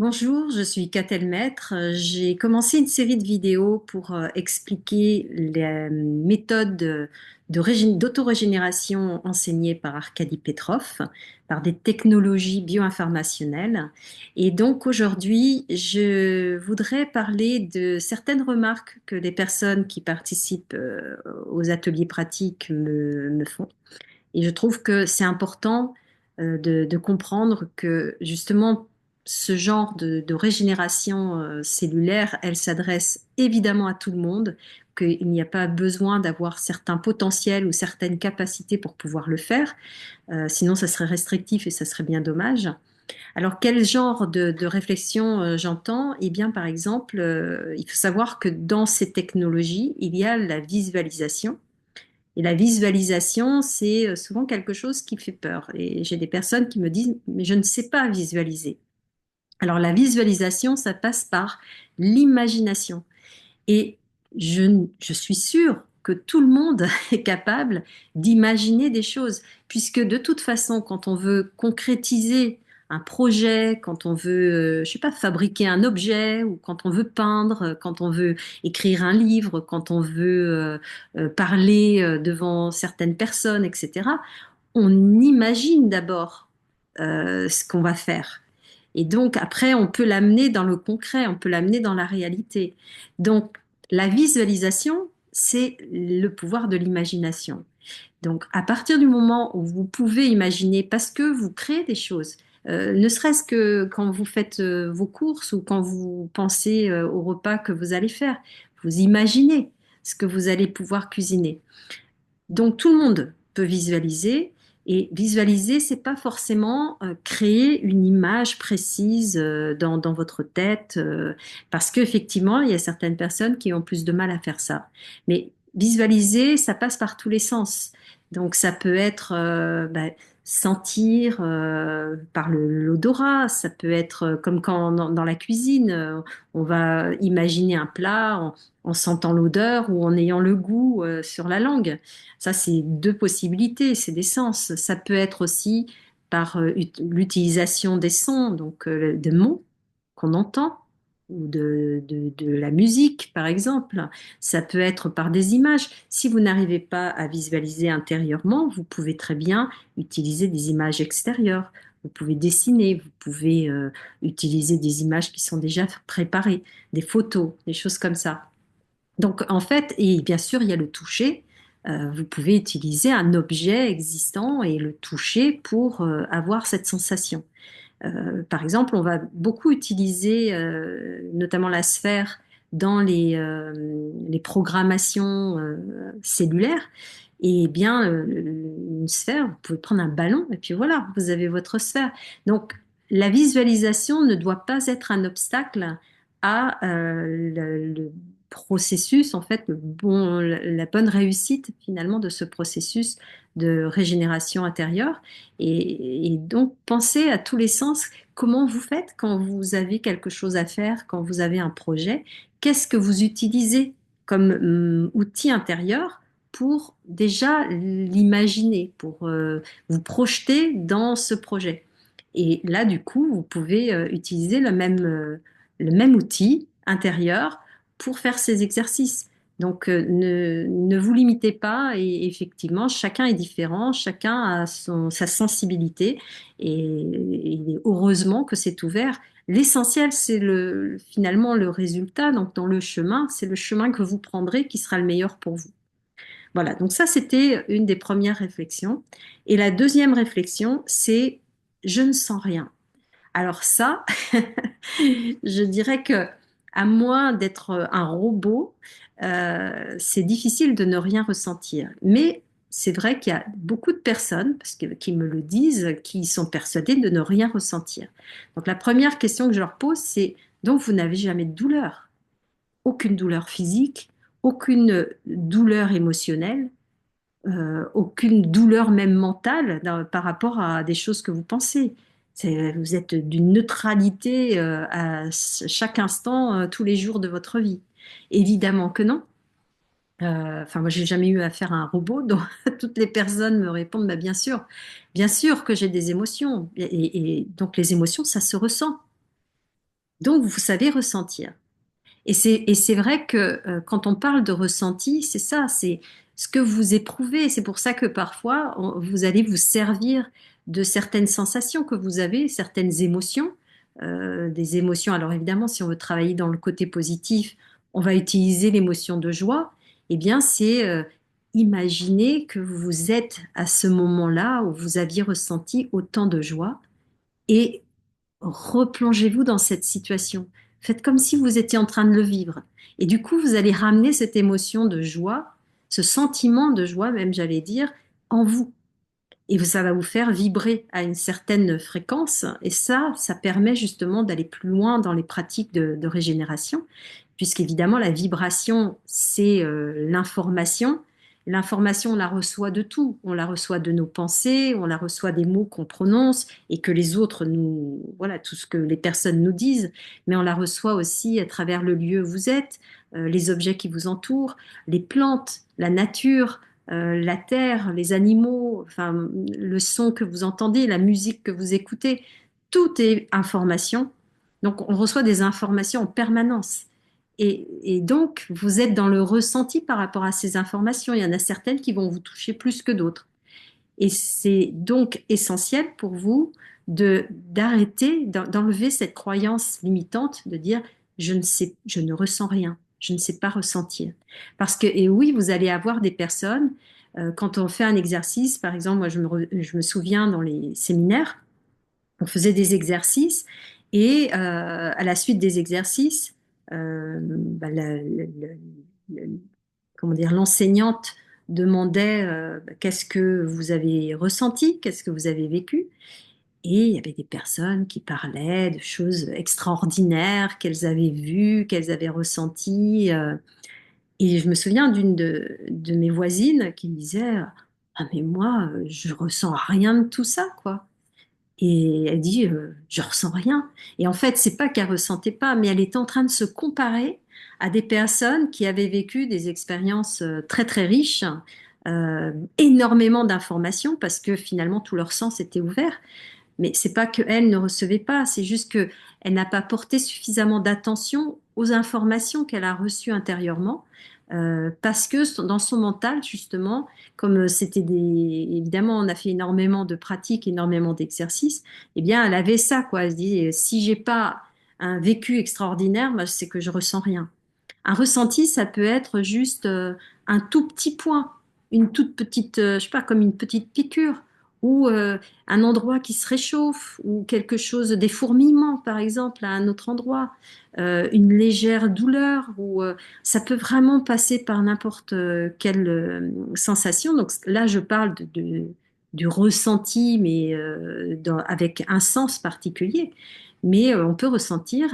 Bonjour, je suis Catel Maître. J'ai commencé une série de vidéos pour expliquer les méthodes d'autorégénération enseignées par Arkady Petrov, par des technologies bioinformationnelles. Et donc aujourd'hui, je voudrais parler de certaines remarques que les personnes qui participent aux ateliers pratiques me font. Et je trouve que c'est important de comprendre que justement ce genre de régénération cellulaire, elle s'adresse évidemment à tout le monde, qu'il n'y a pas besoin d'avoir certains potentiels ou certaines capacités pour pouvoir le faire. Sinon ça serait restrictif et ça serait bien dommage. Alors quel genre de réflexion j'entends? Eh bien par exemple, il faut savoir que dans ces technologies, il y a la visualisation. Et la visualisation, c'est souvent quelque chose qui fait peur. Et j'ai des personnes qui me disent, mais je ne sais pas visualiser. Alors la visualisation, ça passe par l'imagination. Et je suis sûre que tout le monde est capable d'imaginer des choses, puisque de toute façon, quand on veut concrétiser un projet, quand on veut, je sais pas, fabriquer un objet, ou quand on veut peindre, quand on veut écrire un livre, quand on veut parler devant certaines personnes, etc., on imagine d'abord ce qu'on va faire. Et donc, après, on peut l'amener dans le concret, on peut l'amener dans la réalité. Donc, la visualisation, c'est le pouvoir de l'imagination. Donc, à partir du moment où vous pouvez imaginer, parce que vous créez des choses, ne serait-ce que quand vous faites vos courses ou quand vous pensez au repas que vous allez faire, vous imaginez ce que vous allez pouvoir cuisiner. Donc tout le monde peut visualiser et visualiser, c'est pas forcément créer une image précise dans votre tête parce qu'effectivement, il y a certaines personnes qui ont plus de mal à faire ça. Mais visualiser, ça passe par tous les sens. Donc ça peut être sentir par l'odorat, ça peut être comme quand dans la cuisine, on va imaginer un plat en sentant l'odeur ou en ayant le goût sur la langue. Ça, c'est deux possibilités, c'est des sens. Ça peut être aussi par l'utilisation des sons, donc des mots qu'on entend, ou de la musique, par exemple. Ça peut être par des images. Si vous n'arrivez pas à visualiser intérieurement, vous pouvez très bien utiliser des images extérieures. Vous pouvez dessiner, vous pouvez utiliser des images qui sont déjà préparées, des photos, des choses comme ça. Donc, en fait, et bien sûr, il y a le toucher. Vous pouvez utiliser un objet existant et le toucher pour avoir cette sensation. Par exemple, on va beaucoup utiliser notamment la sphère dans les programmations cellulaires. Et bien, une sphère, vous pouvez prendre un ballon et puis voilà, vous avez votre sphère. Donc, la visualisation ne doit pas être un obstacle à le processus, en fait, la bonne réussite finalement de ce processus de régénération intérieure. Et donc, pensez à tous les sens. Comment vous faites quand vous avez quelque chose à faire, quand vous avez un projet? Qu'est-ce que vous utilisez comme outil intérieur pour déjà l'imaginer, pour vous projeter dans ce projet? Et là, du coup, vous pouvez utiliser le même outil intérieur pour faire ces exercices. Donc, ne vous limitez pas et effectivement, chacun est différent, chacun a sa sensibilité et heureusement que c'est ouvert. L'essentiel, c'est finalement le résultat. Donc, dans le chemin, c'est le chemin que vous prendrez qui sera le meilleur pour vous. Voilà, donc ça, c'était une des premières réflexions. Et la deuxième réflexion, c'est je ne sens rien. Alors ça, je dirais que à moins d'être un robot, c'est difficile de ne rien ressentir. Mais c'est vrai qu'il y a beaucoup de personnes, qui me le disent, qui sont persuadées de ne rien ressentir. Donc la première question que je leur pose, c'est donc vous n'avez jamais de douleur, aucune douleur physique, aucune douleur émotionnelle, aucune douleur même mentale par rapport à des choses que vous pensez. Vous êtes d'une neutralité à chaque instant, tous les jours de votre vie. Évidemment que non. Enfin, moi, j'ai jamais eu affaire à un robot, donc toutes les personnes me répondent, bah, bien sûr que j'ai des émotions. Et donc les émotions, ça se ressent. Donc, vous savez ressentir. Et c'est vrai que quand on parle de ressenti, c'est ça, c'est ce que vous éprouvez. C'est pour ça que parfois, vous allez vous servir de certaines sensations que vous avez, certaines émotions, des émotions. Alors évidemment, si on veut travailler dans le côté positif, on va utiliser l'émotion de joie. Eh bien, c'est imaginer que vous êtes à ce moment-là où vous aviez ressenti autant de joie et replongez-vous dans cette situation. Faites comme si vous étiez en train de le vivre. Et du coup, vous allez ramener cette émotion de joie, ce sentiment de joie, même j'allais dire, en vous. Et ça va vous faire vibrer à une certaine fréquence. Et ça permet justement d'aller plus loin dans les pratiques de régénération, puisqu'évidemment, la vibration, c'est l'information. L'information, on la reçoit de tout. On la reçoit de nos pensées, on la reçoit des mots qu'on prononce et que les autres nous, voilà, tout ce que les personnes nous disent, mais on la reçoit aussi à travers le lieu où vous êtes, les objets qui vous entourent, les plantes, la nature, la terre, les animaux, enfin, le son que vous entendez, la musique que vous écoutez, tout est information. Donc, on reçoit des informations en permanence. Et donc, vous êtes dans le ressenti par rapport à ces informations. Il y en a certaines qui vont vous toucher plus que d'autres. Et c'est donc essentiel pour vous d'arrêter, d'enlever cette croyance limitante de dire je ne sais, je ne ressens rien, je ne sais pas ressentir. Parce que, et oui, vous allez avoir des personnes, quand on fait un exercice, par exemple, moi je me souviens dans les séminaires, on faisait des exercices et à la suite des exercices, bah, comment dire, l'enseignante demandait qu'est-ce que vous avez ressenti, qu'est-ce que vous avez vécu. Et il y avait des personnes qui parlaient de choses extraordinaires qu'elles avaient vues, qu'elles avaient ressenties. Et je me souviens d'une de mes voisines qui me disait, ah mais moi, je ressens rien de tout ça, quoi. Et elle dit, je ressens rien. Et en fait, c'est pas qu'elle ressentait pas, mais elle était en train de se comparer à des personnes qui avaient vécu des expériences très très riches, énormément d'informations parce que finalement tout leur sens était ouvert. Mais c'est pas qu'elle ne recevait pas, c'est juste que elle n'a pas porté suffisamment d'attention aux informations qu'elle a reçues intérieurement, parce que dans son mental, justement, comme évidemment, on a fait énormément de pratiques, énormément d'exercices, eh bien, elle avait ça, quoi. Elle se dit, si j'ai pas un vécu extraordinaire, bah, c'est que je ressens rien. Un ressenti, ça peut être juste un tout petit point, une toute petite, je sais pas, comme une petite piqûre, ou un endroit qui se réchauffe, ou quelque chose, des fourmillements par exemple à un autre endroit, une légère douleur, ou ça peut vraiment passer par n'importe quelle sensation. Donc là, je parle du ressenti, mais avec un sens particulier. Mais on peut ressentir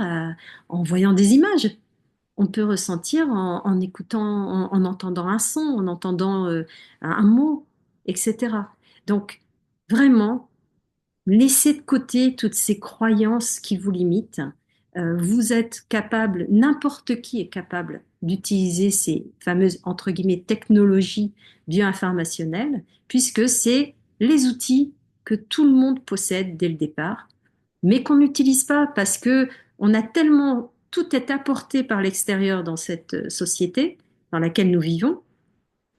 en voyant des images. On peut ressentir en écoutant, en entendant un son, en entendant un mot, etc. Donc, vraiment, laissez de côté toutes ces croyances qui vous limitent. Vous êtes capable, n'importe qui est capable d'utiliser ces fameuses, entre guillemets, technologies bioinformationnelles, puisque c'est les outils que tout le monde possède dès le départ mais qu'on n'utilise pas parce que on a tellement, tout est apporté par l'extérieur dans cette société dans laquelle nous vivons.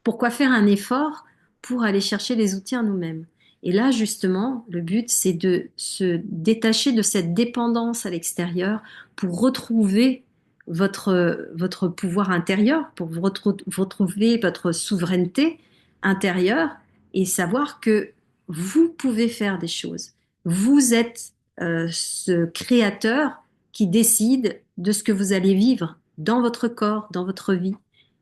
Pourquoi faire un effort pour aller chercher les outils en nous-mêmes? Et là, justement, le but, c'est de se détacher de cette dépendance à l'extérieur pour retrouver votre pouvoir intérieur, pour vous retrouver votre souveraineté intérieure et savoir que vous pouvez faire des choses. Vous êtes ce créateur qui décide de ce que vous allez vivre dans votre corps, dans votre vie.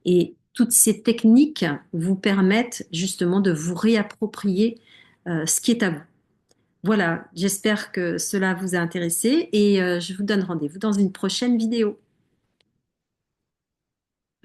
Et toutes ces techniques vous permettent justement de vous réapproprier ce qui est à vous. Voilà, j'espère que cela vous a intéressé et je vous donne rendez-vous dans une prochaine vidéo.